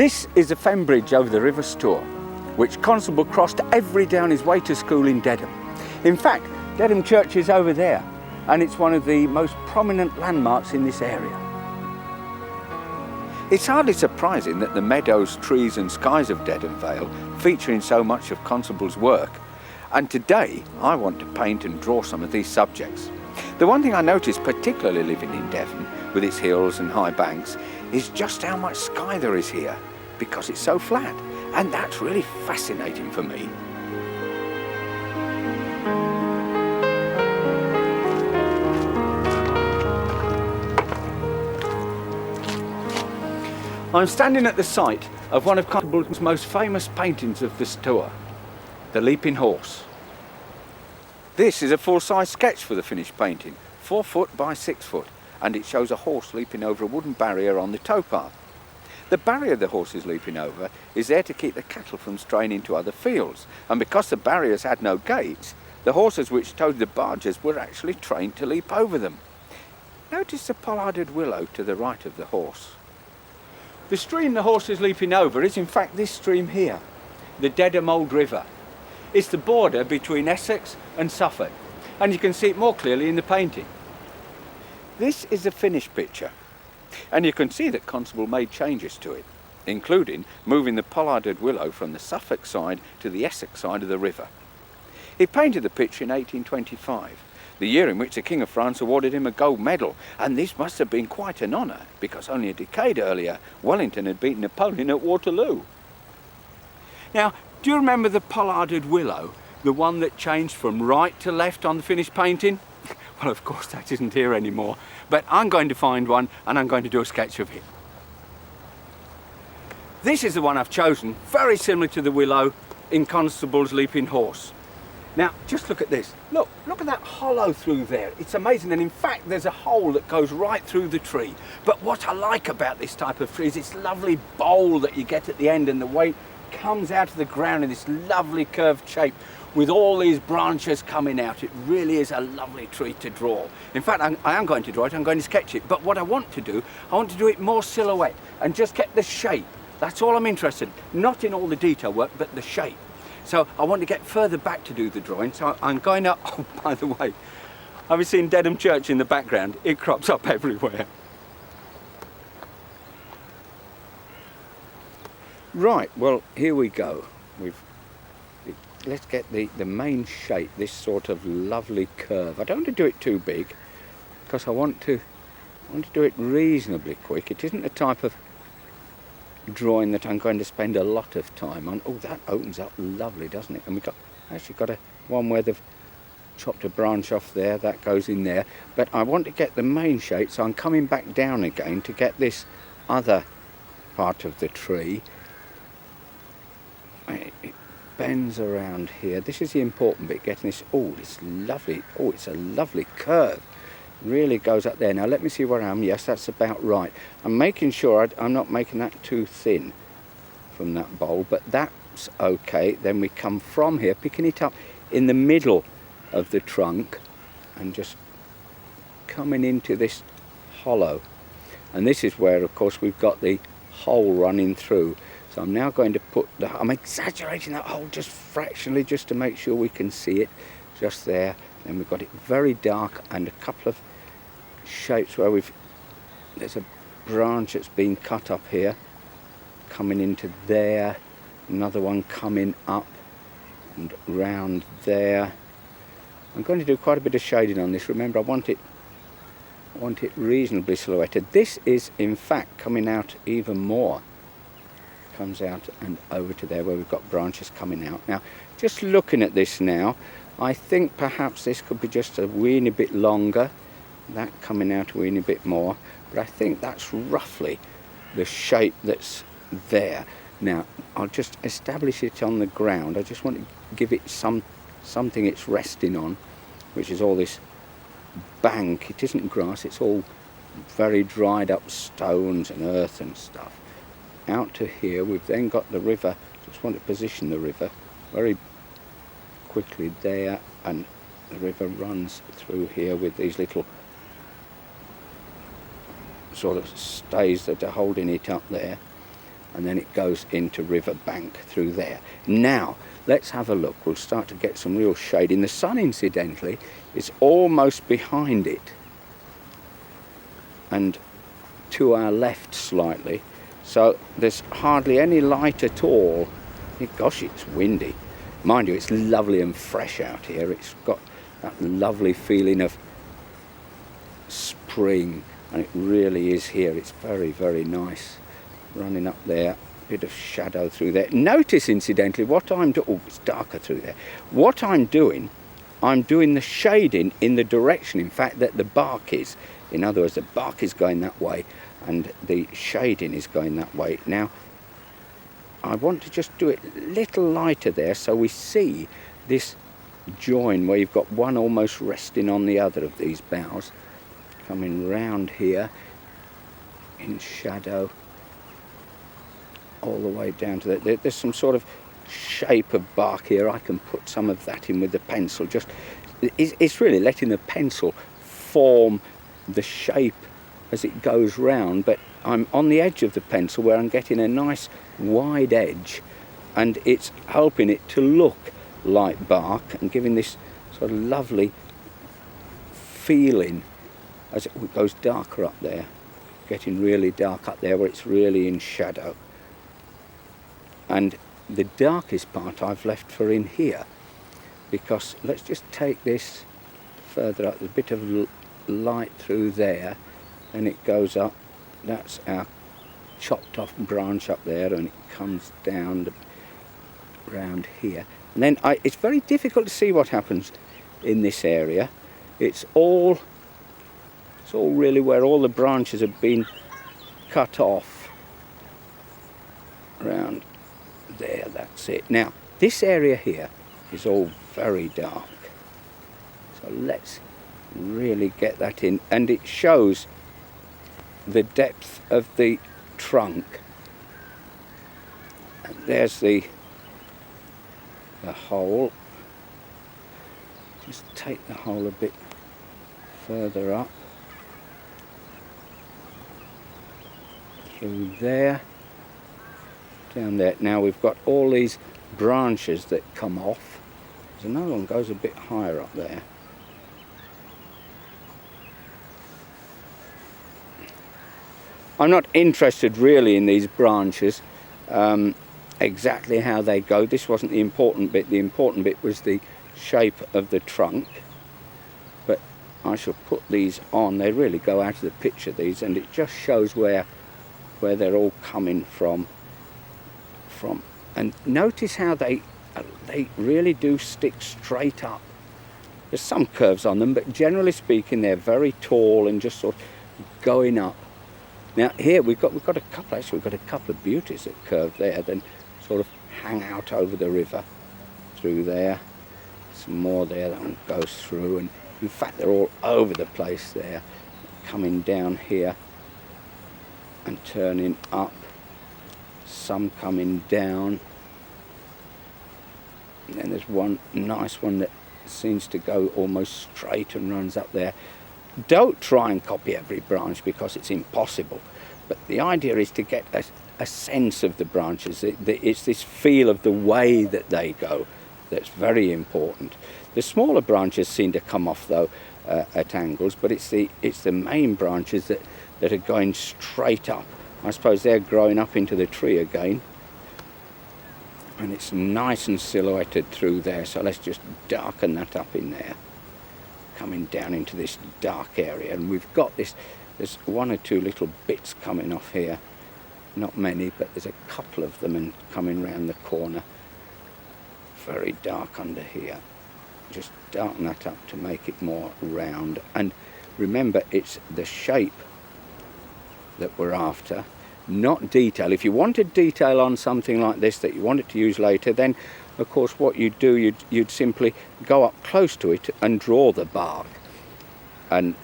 This is a fen bridge over the River Stour, which Constable crossed every day on his way to school in Dedham. In fact, Dedham Church is over there, and it's one of the most prominent landmarks in this area. It's hardly surprising that the meadows, trees and skies of Dedham Vale feature in so much of Constable's work, and today I want to paint and draw some of these subjects. The one thing I noticed, particularly living in Devon, with its hills and high banks, is just how much sky there is here, because it's so flat, and that's really fascinating for me. I'm standing at the site of one of Constable's most famous paintings of the Stour, the Leaping Horse. This is a full-size sketch for the finished painting, 4 foot by 6 foot, and it shows a horse leaping over a wooden barrier on the towpath. The barrier the horse is leaping over is there to keep the cattle from straying into other fields, and because the barriers had no gates, the horses which towed the barges were actually trained to leap over them. Notice the pollarded willow to the right of the horse. The stream the horse is leaping over is in fact this stream here, the Dedham Old River. It's the border between Essex and Suffolk, and you can see it more clearly in the painting. This is a finished picture, and you can see that Constable made changes to it, including moving the pollarded willow from the Suffolk side to the Essex side of the river. He painted the picture in 1825, the year in which the King of France awarded him a gold medal, and this must have been quite an honour, because only a decade earlier Wellington had beaten Napoleon at Waterloo. Now, do you remember the pollarded willow, the one that changed from right to left on the finished painting? Well, of course that isn't here anymore, but I'm going to find one and I'm going to do a sketch of it. This is the one I've chosen, very similar to the willow in Constable's Leaping Horse. Now, just look at this. Look at that hollow through there. It's amazing, and in fact there's a hole that goes right through the tree. But what I like about this type of tree is this lovely bowl that you get at the end, and the way it comes out of the ground in this lovely curved shape with all these branches coming out. It really is a lovely tree to draw. In fact, I am going to draw it, I'm going to sketch it, but what I want to do it more silhouette and just get the shape. That's all I'm interested in, not in all the detail work, but the shape. So I want to get further back to do the drawing, so I'm going to, oh, by the way, have you seen Dedham Church in the background? It crops up everywhere. Right, well, here we go. Let's get the main shape, this sort of lovely curve. I don't want to do it too big, because I want to do it reasonably quick. It isn't the type of drawing that I'm going to spend a lot of time on. Oh, that opens up lovely, doesn't it? And we've actually got one where they've chopped a branch off there, that goes in there. But I want to get the main shape, so I'm coming back down again to get this other part of the tree. It bends around here. This is the important bit, getting this. Oh, it's lovely. Oh, it's a lovely curve. Really goes up there. Now let me see where I am. Yes, that's about right. I'm making sure I'm not making that too thin from that bowl, but that's okay. Then we come from here, picking it up in the middle of the trunk and just coming into this hollow. And this is where, of course, we've got the hole running through. So I'm now going to I'm exaggerating that hole just fractionally, just to make sure we can see it just there. Then we've got it very dark and a couple of shapes where there's a branch that's been cut up here, coming into there, another one coming up and round there. I'm going to do quite a bit of shading on this. Remember, I want it reasonably silhouetted. This is in fact coming out even more. Comes out and over to there where we've got branches coming out. Now, just looking at this now, I think perhaps this could be just a weeny bit longer, that coming out a weeny bit more, but I think that's roughly the shape that's there. Now, I'll just establish it on the ground. I just want to give it something it's resting on, which is all this bank. It isn't grass, it's all very dried up stones and earth and stuff. Out to here, we've then got the river. Just want to position the river very quickly there, and the river runs through here with these little sort of stays that are holding it up there. and then it goes into river bank through there. Now let's have a look. We'll start to get some real shading. The sun, incidentally, is almost behind it and to our left slightly, so there's hardly any light at all. Gosh, it's windy. Mind you, it's lovely and fresh out here. It's got that lovely feeling of spring, and it really is here. It's very, very nice. Running up there, bit of shadow through there. Notice, incidentally, what I'm doing. Oh, it's darker through there. What I'm doing the shading in the direction, in fact, that the bark is. In other words, the bark is going that way and the shading is going that way. Now, I want to just do it a little lighter there so we see this join where you've got one almost resting on the other of these boughs. Coming round here in shadow all the way down to that. There's some sort of shape of bark here. I can put some of that in with the pencil. Just it's really letting the pencil form the shape as it goes round, but I'm on the edge of the pencil where I'm getting a nice wide edge, and it's helping it to look like bark and giving this sort of lovely feeling as it goes darker up there, getting really dark up there where it's really in shadow. And the darkest part I've left for in here, because let's just take this further up. There's a bit of light through there, and it goes up. That's our chopped off branch up there, and it comes down around here. And then it's very difficult to see what happens in this area. It's all really where all the branches have been cut off around there. That's it. Now this area here is all very dark, so let's really get that in, and it shows the depth of the trunk. And there's the hole. Just take the hole a bit further up through there, down there. Now we've got all these branches that come off. There's another one goes a bit higher up there. I'm not interested really in these branches, exactly how they go. This wasn't the important bit. The important bit was the shape of the trunk. But I shall put these on. They really go out of the picture, these, and it just shows where they're all coming from. And notice how they really do stick straight up. There's some curves on them, but generally speaking, they're very tall and just sort of going up. Now here we've got a couple. Actually, we've got a couple of beauties that curve there, then sort of hang out over the river through there. Some more there. That one goes through, and in fact they're all over the place there, coming down here and turning up. Some coming down, and then there's one nice one that seems to go almost straight and runs up there. Don't try and copy every branch because it's impossible, but the idea is to get a sense of the branches. It's this feel of the way that they go that's very important. The smaller branches seem to come off though at angles, but it's the main branches that are going straight up. I suppose they're growing up into the tree again, and it's nice and silhouetted through there, so let's just darken that up in there, coming down into this dark area. And we've got there's one or two little bits coming off here, not many, but there's a couple of them, and coming round the corner, very dark under here. Just darken that up to make it more round, and remember it's the shape that we're after, not detail. If you wanted detail on something like this that you wanted to use later, then of course what you'd do, you'd simply go up close to it and draw the bark and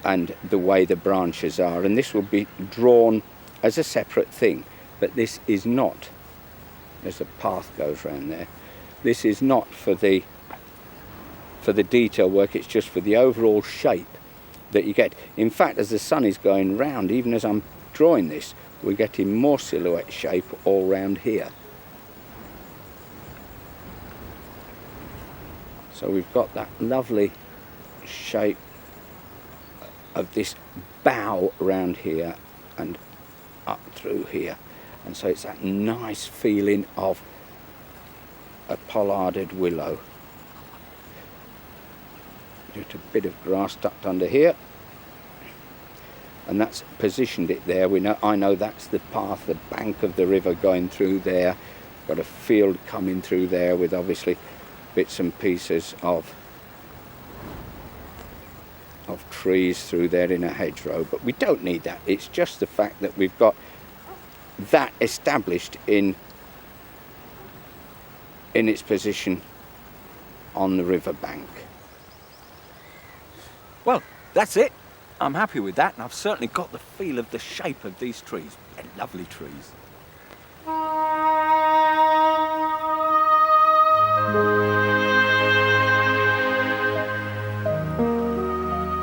the way the branches are, and this will be drawn as a separate thing. But this is not, as the path goes around there, this is not for the detail work, it's just for the overall shape that you get. In fact, as the sun is going round, even as I'm drawing this, we're getting more silhouette shape all round here. So we've got that lovely shape of this bough around here and up through here, and so it's that nice feeling of a pollarded willow. Just a bit of grass tucked under here, and that's positioned it there. I know that's the path, the bank of the river going through there. Got a field coming through there with obviously bits and pieces of trees through there in a hedgerow, but we don't need that. It's just the fact that we've got that established in its position on the river bank. Well, that's it. I'm happy with that, and I've certainly got the feel of the shape of these trees. They're lovely trees.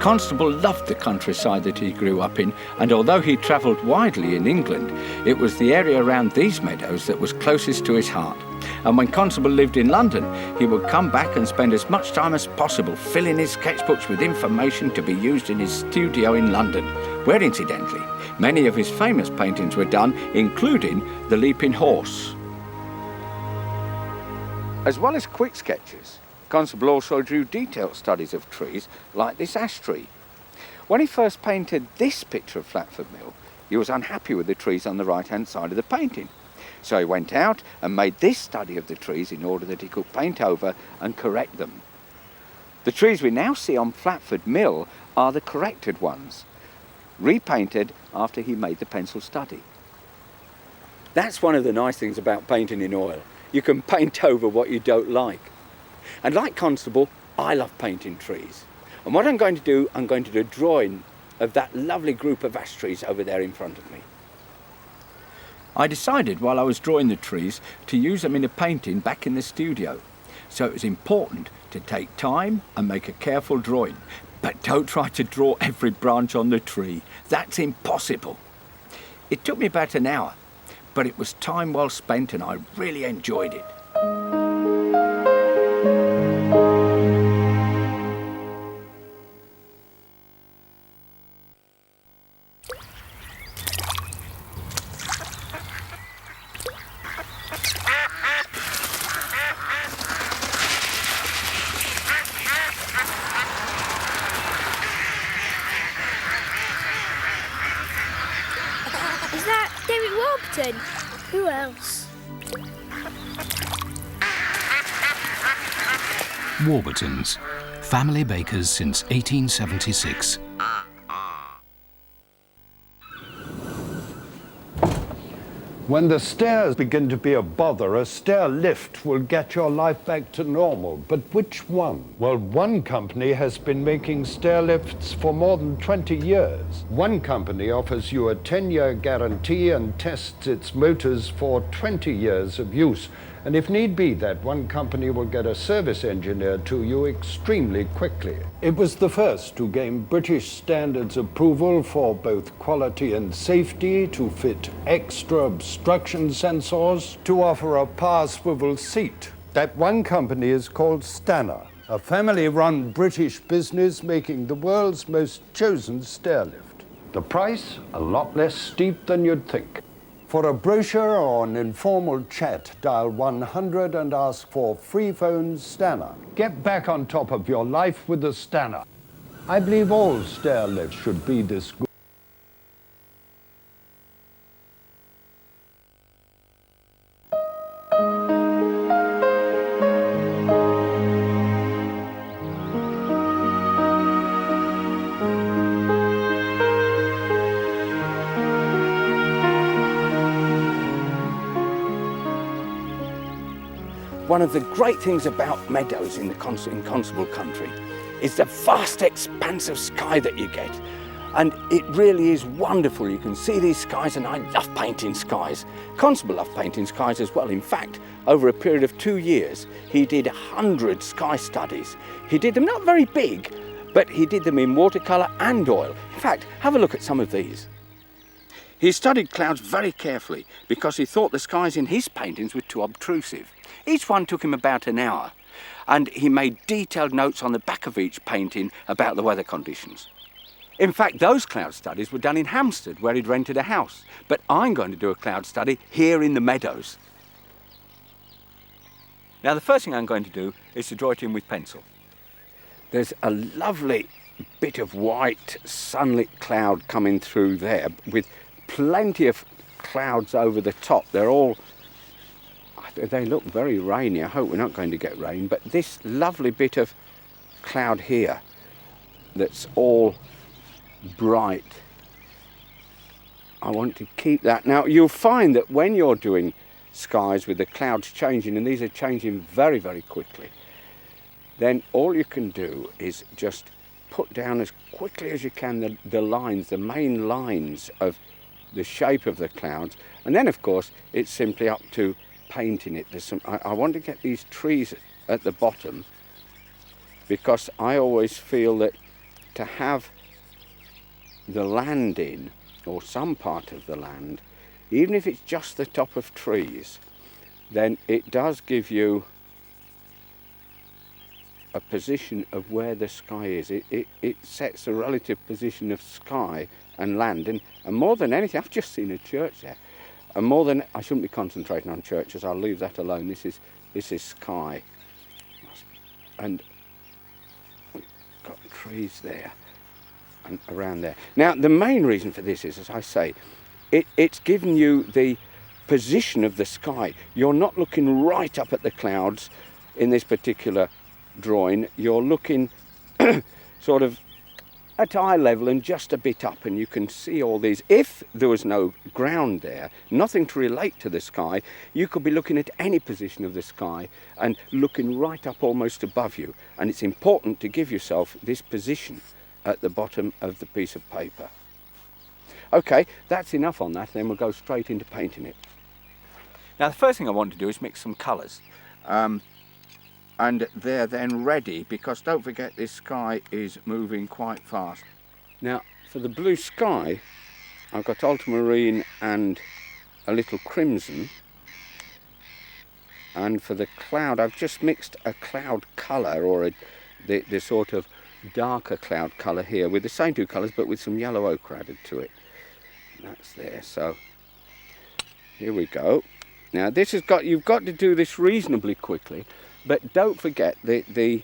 Constable loved the countryside that he grew up in, and although he travelled widely in England, it was the area around these meadows that was closest to his heart. And when Constable lived in London, he would come back and spend as much time as possible filling his sketchbooks with information to be used in his studio in London, where incidentally, many of his famous paintings were done, including the Leaping Horse. As well as quick sketches, Constable also drew detailed studies of trees like this ash tree. When he first painted this picture of Flatford Mill, he was unhappy with the trees on the right-hand side of the painting. So he went out and made this study of the trees in order that he could paint over and correct them. The trees we now see on Flatford Mill are the corrected ones, repainted after he made the pencil study. That's one of the nice things about painting in oil. You can paint over what you don't like. And like Constable, I love painting trees. And what I'm going to do a drawing of that lovely group of ash trees over there in front of me. I decided while I was drawing the trees to use them in a painting back in the studio. So it was important to take time and make a careful drawing. But don't try to draw every branch on the tree. That's impossible. It took me about an hour, but it was time well spent and I really enjoyed it. Who else? Warburtons, family bakers since 1876. When the stairs begin to be a bother, a stair lift will get your life back to normal. But which one? Well, one company has been making stair lifts for more than 20 years. One company offers you a 10-year guarantee and tests its motors for 20 years of use. And if need be, that one company will get a service engineer to you extremely quickly. It was the first to gain British standards approval for both quality and safety, to fit extra obstruction sensors, to offer a power swivel seat. That one company is called Stanner, a family-run British business making the world's most chosen stair lift. The price, a lot less steep than you'd think. For a brochure or an informal chat, dial 100 and ask for free phone Stanner. Get back on top of your life with the Stanner. I believe all stair lifts should be this good. One of the great things about meadows in Constable Country is the vast expanse of sky that you get. And it really is wonderful. You can see these skies, and I love painting skies. Constable loved painting skies as well. In fact, over a period of 2 years, he did 100 sky studies. He did them not very big, but he did them in watercolour and oil. In fact, have a look at some of these. He studied clouds very carefully because he thought the skies in his paintings were too obtrusive. Each one took him about an hour, and he made detailed notes on the back of each painting about the weather conditions. In fact, those cloud studies were done in Hampstead, where he'd rented a house. But I'm going to do a cloud study here in the meadows. Now, the first thing I'm going to do is to draw it in with pencil. There's a lovely bit of white sunlit cloud coming through there with plenty of clouds over the top. They look very rainy. I hope we're not going to get rain, but this lovely bit of cloud here that's all bright, I want to keep that. Now, you'll find that when you're doing skies with the clouds changing, and these are changing very, very quickly, then all you can do is just put down as quickly as you can the lines, the main lines of the shape of the clouds, and then of course it's simply up to painting it. I want to get these trees at the bottom, because I always feel that to have the land in, or some part of the land, even if it's just the top of trees, then it does give you a position of where the sky is. It sets the relative position of sky and land, and more than anything, I've just seen a church there, and more than, I shouldn't be concentrating on churches, I'll leave that alone. This is sky, and we've got trees there and around there. Now, the main reason for this is, as I say, it's given you the position of the sky. You're not looking right up at the clouds in this particular drawing. You're looking sort of at eye level and just a bit up, and you can see all these. If there was no ground there, nothing to relate to the sky, you could be looking at any position of the sky and looking right up almost above you. And it's important to give yourself this position at the bottom of the piece of paper. Okay, that's enough on that, then we'll go straight into painting it. Now, the first thing I want to do is mix some colours. And they're then ready, because don't forget this sky is moving quite fast. Now, for the blue sky, I've got ultramarine and a little crimson. And for the cloud, I've just mixed a cloud colour, or the sort of darker cloud colour here, with the same two colours but with some yellow ochre added to it. That's there. So here we go. Now this has got, you've got to do this reasonably quickly, but don't forget the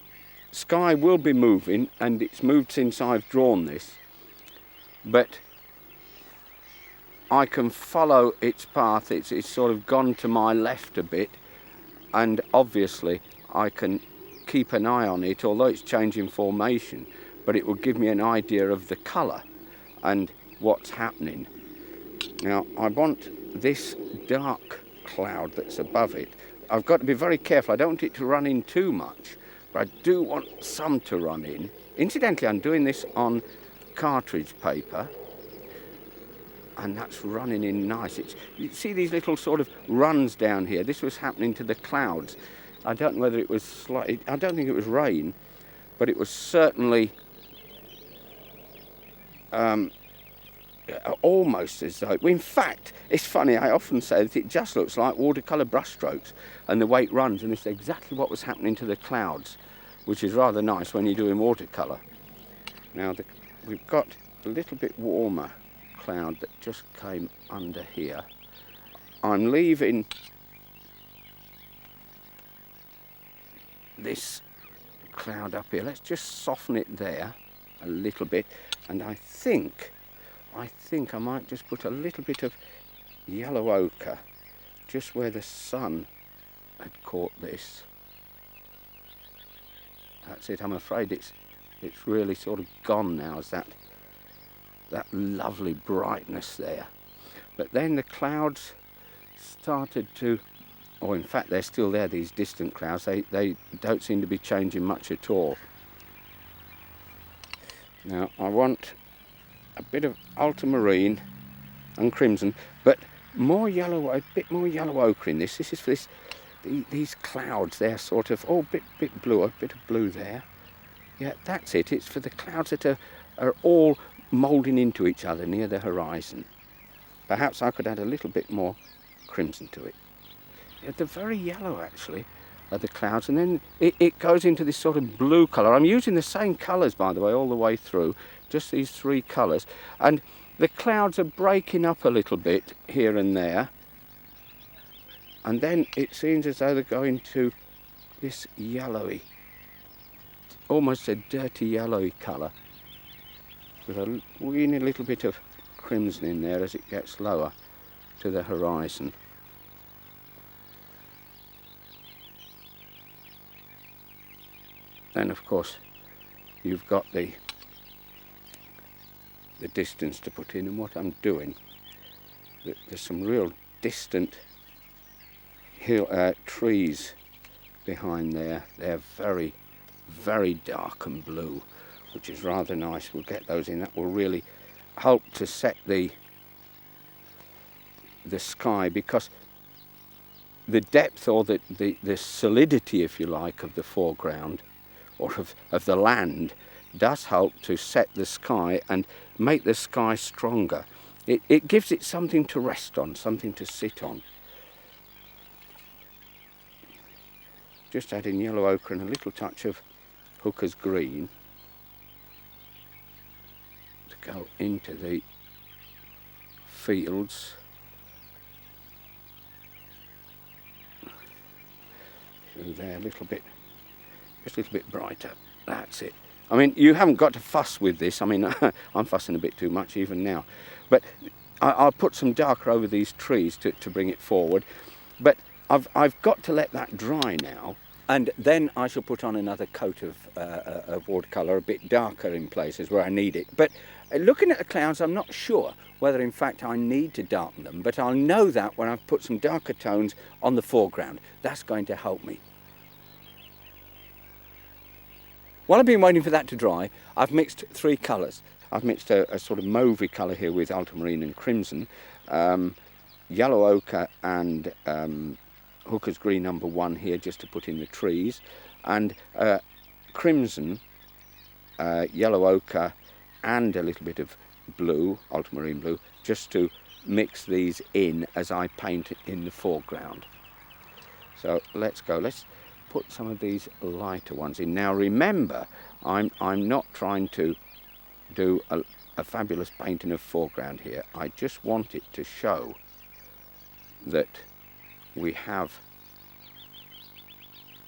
sky will be moving, and it's moved since I've drawn this, but I can follow its path. It's sort of gone to my left a bit, and obviously I can keep an eye on it, although it's changing formation, but it will give me an idea of the colour and what's happening. Now I want this dark cloud that's above it, I've got to be very careful. I don't want it to run in too much, but I do want some to run in. Incidentally, I'm doing this on cartridge paper, and that's running in nice. You see these little sort of runs down here. This was happening to the clouds. I don't know whether it was I don't think it was rain, but it was certainly almost as though, in fact, it's funny, I often say that it just looks like watercolour brushstrokes and the way it runs, and it's exactly what was happening to the clouds, which is rather nice when you're doing watercolour. Now we've got a little bit warmer cloud that just came under here. I'm leaving this cloud up here. Let's just soften it there a little bit, and I think I might just put a little bit of yellow ochre just where the sun had caught this. That's it. I'm afraid it's really sort of gone now, as that lovely brightness there. But then the clouds started to, or in fact they're still there, these distant clouds. They don't seem to be changing much at all. Now I want a bit of ultramarine and crimson, but more yellow, a bit more yellow ochre in this. This is for these clouds. They're sort of bit blue, a bit of blue there. Yeah, that's it. It's for the clouds that are all moulding into each other near the horizon. perhaps I could add a little bit more crimson to it. They're very yellow actually, are the clouds, and then it goes into this sort of blue colour. I'm using the same colours, by the way, all the way through, just these three colours, and the clouds are breaking up a little bit here and there, and then it seems as though they're going to this yellowy, almost a dirty yellowy colour, with a weeny little bit of crimson in there as it gets lower to the horizon. Then of course you've got the distance to put in, and what I'm doing, there's some real distant trees behind there. They're very, very dark and blue, which is rather nice. We'll get those in. That will really help to set the sky, because the depth, or the solidity, if you like, of the foreground, or of the land, does help to set the sky and make the sky stronger. It gives it something to rest on, something to sit on. Just adding yellow ochre and a little touch of hooker's green to go into the fields. Through there a little bit, just a little bit brighter. That's it. I mean, you haven't got to fuss with this. I mean, I'm fussing a bit too much even now. But I'll put some darker over these trees to bring it forward. But I've got to let that dry now. And then I shall put on another coat of watercolour, a bit darker in places where I need it. But looking at the clouds, I'm not sure whether in fact I need to darken them. But I'll know that when I've put some darker tones on the foreground. That's going to help me. While I've been waiting for that to dry, I've mixed three colours. I've mixed a sort of mauvey colour here with ultramarine and crimson, yellow ochre and hooker's green number 1 here, just to put in the trees, and crimson, yellow ochre and a little bit of blue, ultramarine blue, just to mix these in as I paint in the foreground. So let's go. Let's put some of these lighter ones in. Now remember, I'm not trying to do a fabulous painting of foreground here. I just want it to show that we have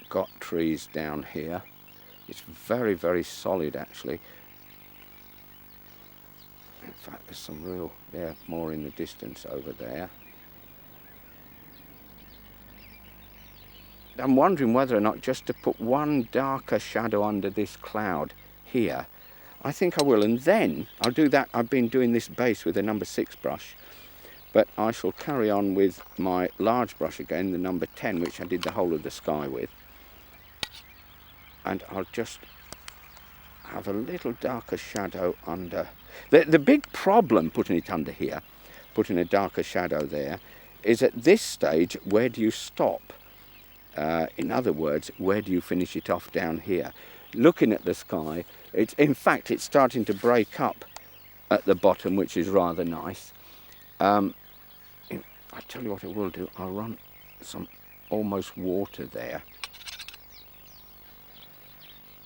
got trees down here. It's very, very solid actually. In fact, there's some real, they're more in the distance over there. I'm wondering whether or not just to put one darker shadow under this cloud here. I think I will, and then I'll do that. I've been doing this base with a number 6 brush, but I shall carry on with my large brush again, the number 10, which I did the whole of the sky with. And I'll just have a little darker shadow under. The big problem putting it under here, putting a darker shadow there, is at this stage, where do you stop? In other words, where do you finish it off down here? Looking at the sky, in fact it's starting to break up at the bottom, which is rather nice. I'll tell you what I will do, I'll run some almost water there.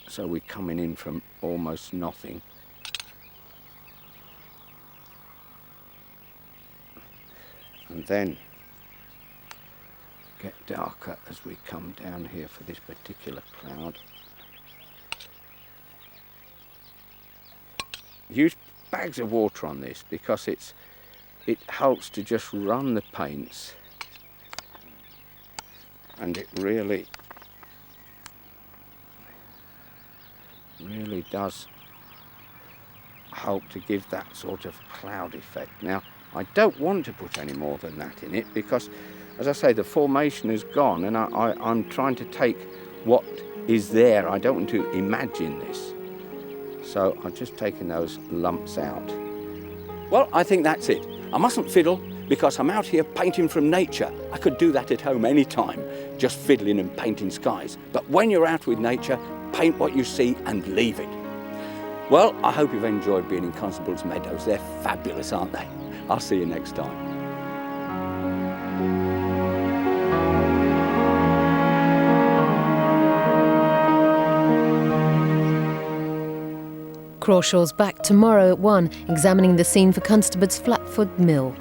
So we're coming in from almost nothing. And then get darker as we come down here for this particular cloud. Use bags of water on this because it helps to just run the paints, and it really does help to give that sort of cloud effect. Now I don't want to put any more than that in it because, as I say, the formation is gone, and I'm trying to take what is there. I don't want to imagine this. So I'm just taking those lumps out. Well, I think that's it. I mustn't fiddle because I'm out here painting from nature. I could do that at home any time, just fiddling and painting skies. But when you're out with nature, paint what you see and leave it. Well, I hope you've enjoyed being in Constable's Meadows. They're fabulous, aren't they? I'll see you next time. Crawshaw's back tomorrow at 1, examining the scene for Constable's Flatfoot Mill.